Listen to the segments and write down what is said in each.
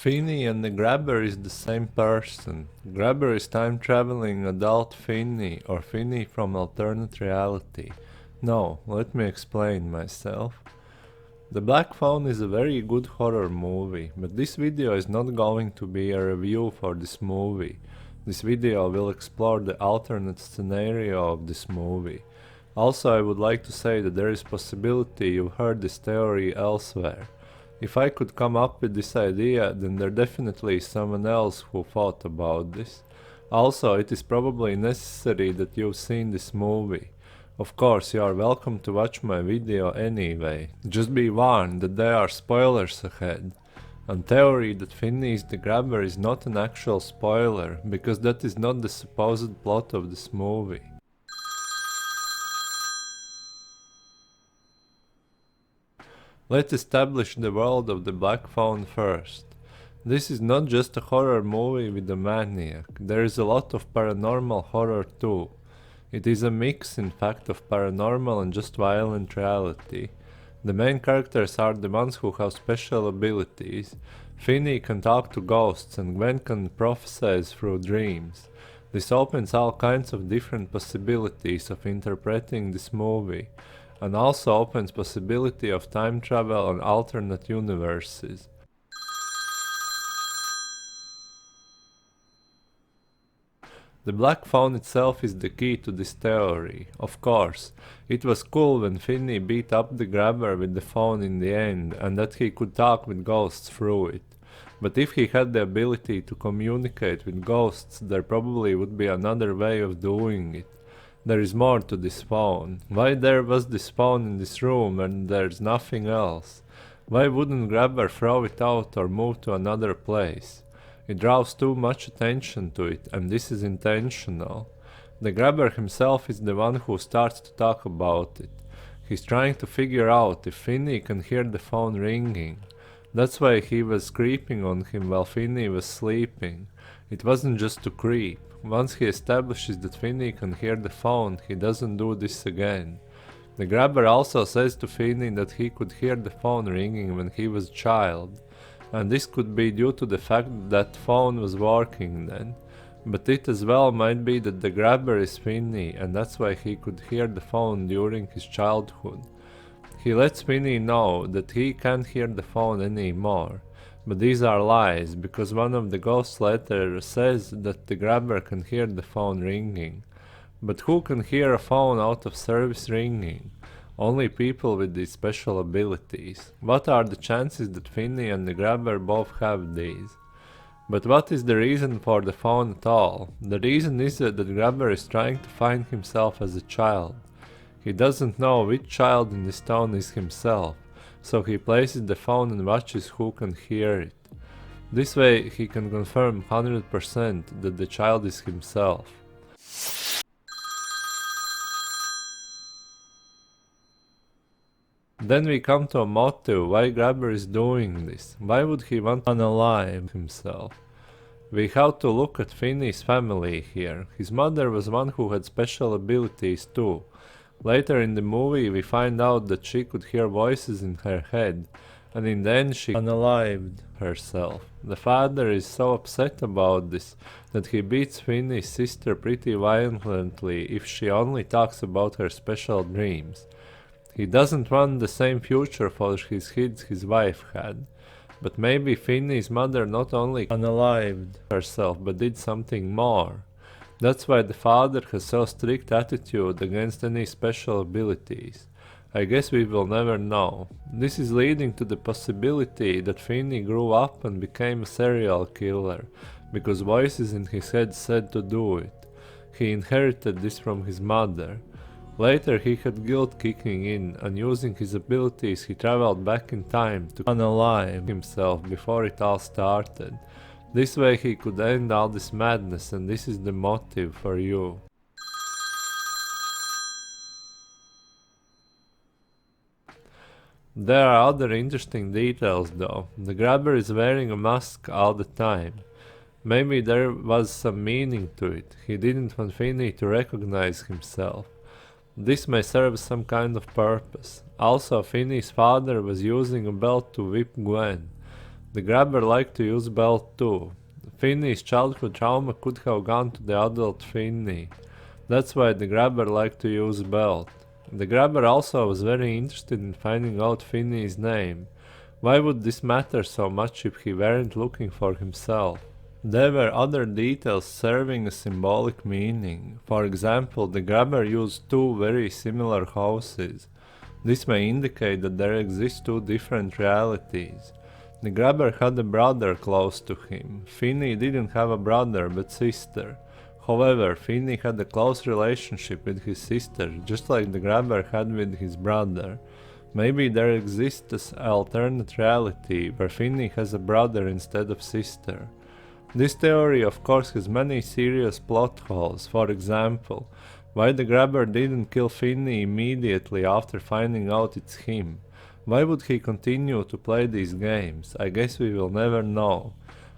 Finney and the Grabber is the same person. Grabber is time-traveling adult Finney, or Finney from alternate reality. No, let me explain myself. The Black Phone is a very good horror movie, but this video is not going to be a review for this movie. This video will explore the alternate scenario of this movie. Also, I would like to say that there is possibility you've heard this theory elsewhere. If I could come up with this idea, then there definitely is someone else who thought about this. Also, it is probably necessary that you've seen this movie. Of course, you are welcome to watch my video anyway. Just be warned that there are spoilers ahead. And theory that Finney is the Grabber is not an actual spoiler, because that is not the supposed plot of this movie. Let's establish the world of the Black Phone first. This is not just a horror movie with a maniac, there is a lot of paranormal horror too. It is a mix, in fact, of paranormal and just violent reality. The main characters are the ones who have special abilities. Finney can talk to ghosts and Gwen can prophesy through dreams. This opens all kinds of different possibilities of interpreting this movie, and also opens possibility of time travel and alternate universes. The Black Phone itself is the key to this theory. Of course, it was cool when Finney beat up the Grabber with the phone in the end, and that he could talk with ghosts through it. But if he had the ability to communicate with ghosts, there probably would be another way of doing it. There is more to this phone. Why there was this phone in this room and there's nothing else? Why wouldn't Grabber throw it out or move to another place? It draws too much attention to it, and this is intentional. The Grabber himself is the one who starts to talk about it. He's trying to figure out if Finney can hear the phone ringing. That's why he was creeping on him while Finney was sleeping. It wasn't just to creep. Once he establishes that Finney can hear the phone, he doesn't do this again. The Grabber also says to Finney that he could hear the phone ringing when he was a child, and this could be due to the fact that phone was working then. But it as well might be that the Grabber is Finney, and that's why he could hear the phone during his childhood. He lets Finney know that he can't hear the phone anymore. But these are lies, because one of the ghost letters says that the Grabber can hear the phone ringing. But who can hear a phone out of service ringing? Only people with these special abilities. What are the chances that Finney and the Grabber both have these? But what is the reason for the phone at all? The reason is that the Grabber is trying to find himself as a child. He doesn't know which child in this town is himself, so he places the phone and watches who can hear it. This way he can confirm 100% that the child is himself. Then we come to a motive why Grabber is doing this. Why would he want to unalive himself? We have to look at Finney's family here. His mother was one who had special abilities too. Later in the movie we find out that she could hear voices in her head, and in the end she unalived herself. The father is so upset about this that he beats Finney's sister pretty violently if she only talks about her special dreams. He doesn't want the same future for his kids his wife had. But maybe Finney's mother not only unalived herself but did something more. That's why the father has so strict attitude against any special abilities. I guess we will never know. This is leading to the possibility that Finney grew up and became a serial killer, because voices in his head said to do it. He inherited this from his mother. Later he had guilt kicking in, and using his abilities he traveled back in time to unalive himself before it all started. This way he could end all this madness, and this is the motive for you. There are other interesting details though. The Grabber is wearing a mask all the time. Maybe there was some meaning to it. He didn't want Finney to recognize himself. This may serve some kind of purpose. Also, Finney's father was using a belt to whip Gwen. The grabber liked to use belt too. Finny's childhood trauma could have gone to the adult Finny. That's why the grabber liked to use belt. The grabber also was very interested in finding out Finny's name. Why would this matter so much if he weren't looking for himself? There were other details serving a symbolic meaning. For example, the grabber used two very similar houses. This may indicate that there exist two different realities. The grabber had a brother close to him. Finny didn't have a brother but sister. However, Finny had a close relationship with his sister, just like the grabber had with his brother. Maybe there exists an alternate reality where Finny has a brother instead of sister. This theory of course has many serious plot holes. For example, why the grabber didn't kill Finny immediately after finding out it's him? Why would he continue to play these games? I guess we will never know.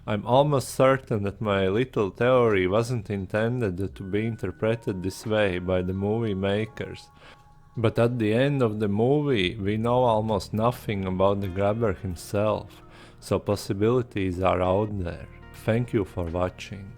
I'm almost certain that my little theory wasn't intended to be interpreted this way by the movie makers. But at the end of the movie, we know almost nothing about the grabber himself, so possibilities are out there. Thank you for watching.